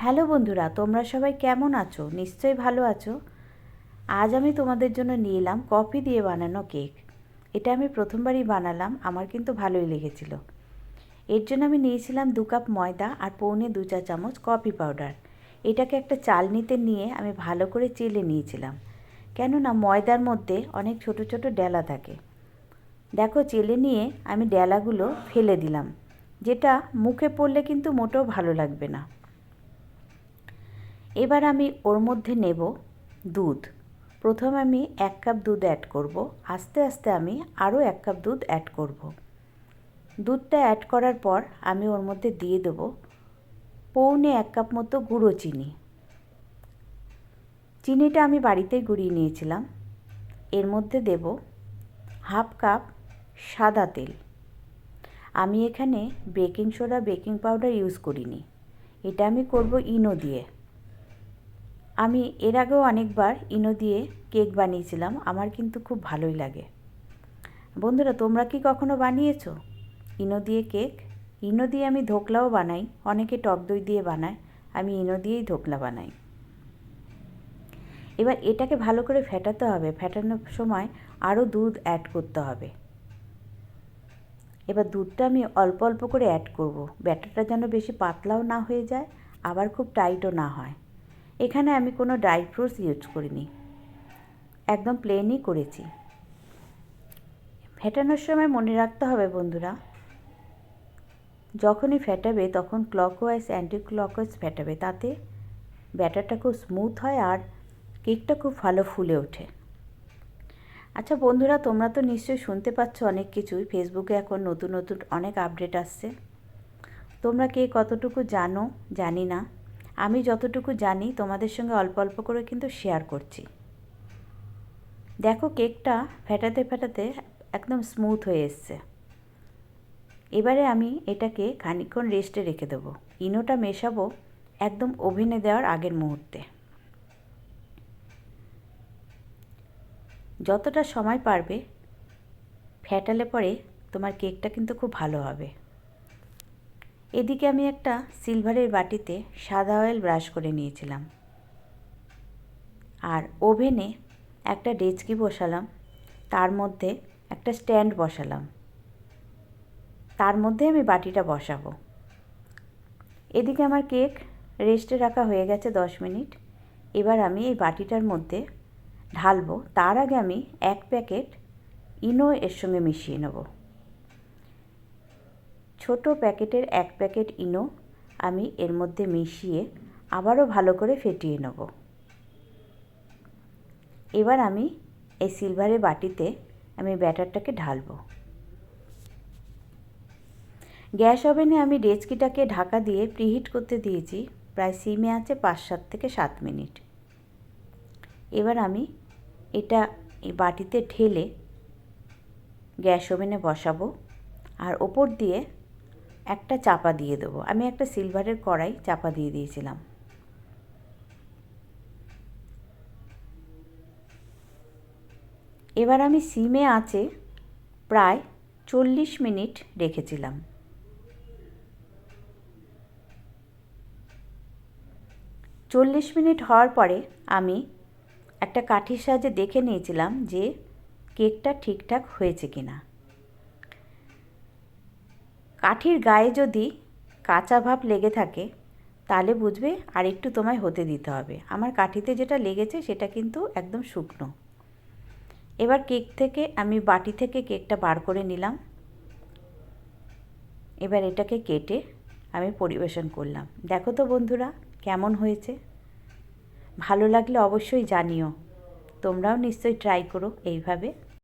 Hello বন্ধুরা, তোমরা সবাই কেমন আছো? নিশ্চয়ই ভালো আছো। আজ আমি তোমাদের জন্য নিয়ে এলাম কফি দিয়ে বানানো কেক। এটা আমি প্রথমবারই বানালাম, আমার কিন্তু ভালোই লেগেছিল। এর জন্য আমি নিয়েছিলাম 2 কাপ ময়দা আর পৌনে 2 চা চামচ কফি পাউডার। এটাকে একটা চালনিতে নিয়ে আমি ভালো করে চেলে নিয়েছিলাম, কেননা ময়দার মধ্যে অনেক ছোট ছোট ডেলা থাকে। দেখো, চেলে নিয়ে আমি ডেলাগুলো ফেলে দিলাম, যেটা মুখে পড়লে কিন্তু মোটেও ভালো লাগবে না। এবার আমি ওর মধ্যে নেব দুধ। প্রথমে আমি 1 কাপ দুধ অ্যাড করব, আস্তে আস্তে আমি আরও 1 কাপ দুধ অ্যাড করব। দুধটা অ্যাড করার পর আমি ওর মধ্যে দিয়ে দেব পৌনে 1 কাপ মতো গুঁড়ো চিনি। চিনিটা আমি বাড়িতেই গুঁড়িয়ে নিয়েছিলাম। এর মধ্যে দেব হাফ কাপ সাদা তেল। আমি এখানে baking soda baking powder use করিনি, এটা আমি করব ইনো দিয়ে। আমি এর আগেও অনেকবার ইনো দিয়ে কেক বানিয়েছিলাম, আমার কিন্তু খুব ভালোই লাগে। বন্ধুরা, তোমরা কি কখনো বানিয়েছো ইনো দিয়ে কেক? ইনো দিয়ে আমি ধোকলাও বানাই, অনেকে টক দই দিয়ে বানায়, আমি ইনো দিয়েই ধোকলা বানাই। এবার এটাকে ভালো করে ফেটাতে হবে, ফেটানোর সময় আরও দুধ অ্যাড করতে হবে। এবার দুধটা আমি অল্প অল্প করে অ্যাড করব, ব্যাটারটা যেন বেশি পাতলাও না হয়ে যায়, আবার খুব টাইটও না হয়। এখানে আমি কোনো ড্রাই ফ্রুটস ইউজ করিনি, একদম প্লেনই করেছি। ফেটানোর সময় মনে রাখতে হবে বন্ধুরা, যখনই ফেটাবে তখন ক্লকওয়াইজ অ্যান্টি ক্লকওয়াইজ ফেটাবে, তাতে ব্যাটারটা খুব স্মুথ হয় আর কেকটা খুব ভালো ফুলে ওঠে। আচ্ছা বন্ধুরা, তোমরা তো নিশ্চয়ই শুনতে পাচ্ছ অনেক কিছুই, ফেসবুকে এখন নতুন নতুন অনেক আপডেট আসছে। তোমরা কে কতটুকু জানো জানি না, আমি যতটুকু জানি তোমাদের সঙ্গে অল্প অল্প করে কিন্তু শেয়ার করছি। দেখো, কেকটা ফেটাতে ফেটাতে একদম স্মুথ হয়ে এসছে। এবারে আমি এটাকে খানিকক্ষণ রেস্টে রেখে দেবো। ইনোটা মেশাবো একদম ওভেনে দেওয়ার আগের মুহূর্তে। যতটা সময় পারবে ফেটালে পরে তোমার কেকটা কিন্তু খুব ভালো হবে। এদিকে আমি একটা সিলভারের বাটিতে সাদা অয়েল ব্রাশ করে নিয়েছিলাম, আর ওভেনে একটা ডেচকি বসালাম, তার মধ্যে একটা স্ট্যান্ড বসালাম, তার মধ্যে আমি বাটিটা বসাবো। এদিকে আমার কেক রেস্টে রাখা হয়ে গেছে 10 মিনিট। এবার আমি এই বাটিটার মধ্যে ঢালবো, তার আগে আমি 1 প্যাকেট ইনো এর সঙ্গে মিশিয়ে নেব। ছোট প্যাকেটের 1 প্যাকেট ইনো আমি এর মধ্যে মিশিয়ে আবারও ভালো করে ফেটিয়ে নেব। এবার আমি এই সিলভারের বাটিতে আমি ব্যাটারটাকে ঢালবো। গ্যাস ওভেনে আমি ডেচকিটাকে ঢাকা দিয়ে প্রিহিট করতে দিয়েছি, প্রায় সিমে আছে 5 থেকে 7 মিনিট। এবার আমি এটা এই বাটিতে ঢেলে গ্যাস ওভেনে বসাবো, আর ওপর দিয়ে একটা চাপা দিয়ে দেবো। আমি একটা সিলভারের কড়াই চাপা দিয়ে দিয়েছিলাম। এবার আমি সিমে আছে প্রায় 40 মিনিট রেখেছিলাম। 40 মিনিট হওয়ার পরে আমি একটা কাঠির সাহায্যে দেখে নিয়েছিলাম যে কেকটা ঠিকঠাক হয়েছে কিনা। কাঠির গায়ে যদি কাঁচা ভাব লেগে থাকে তাহলে বুঝবে আর একটু তোমায় হতে দিতে হবে। আমার কাঠিতে যেটা লেগেছে সেটা কিন্তু একদম শুকনো। এবার কেক থেকে আমি বাটি থেকে কেকটা বার করে নিলাম। এবার এটাকে কেটে আমি পরিবেশন করলাম। দেখো তো বন্ধুরা কেমন হয়েছে, ভালো লাগলে অবশ্যই জানিও। তোমরাও নিশ্চয়ই ট্রাই করো এইভাবে।